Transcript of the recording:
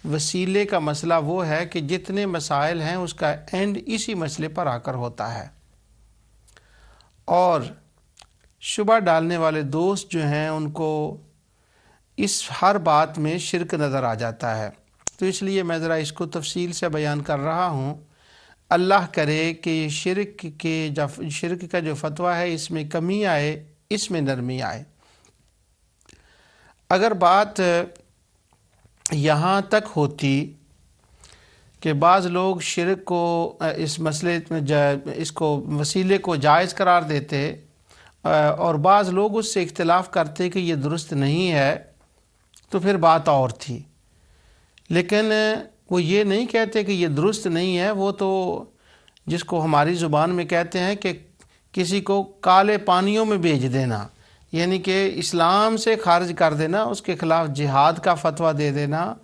वसीले का मसला वो है कि जितने मसाइल हैं उसका एंड इसी मसले पर आकर होता है, और शुबा डालने वाले दोस्त जो हैं उनको इस हर बात में शिरक नज़र आ जाता है। तो इसलिए मैं ज़रा इसको तफसील से बयान कर रहा हूँ। अल्लाह करे कि शिरक का जो फतवा है इसमें कमी आए, इसमें नरमी आए। अगर बात यहाँ तक होती कि बाज़ लोग शिरक को इस मसले में इसको वसीले को जायज़ करार देते और बाज़ लोग उससे इख्तिलाफ़ करते कि ये दुरुस्त नहीं है, तो फिर बात और थी। लेकिन वो ये नहीं कहते कि ये दुरुस्त नहीं है, वो तो जिसको हमारी ज़ुबान में कहते हैं कि किसी को काले पानियों में भेज देना, यानी कि इस्लाम से खारिज कर देना, उसके ख़िलाफ़ जिहाद का फतवा दे देना,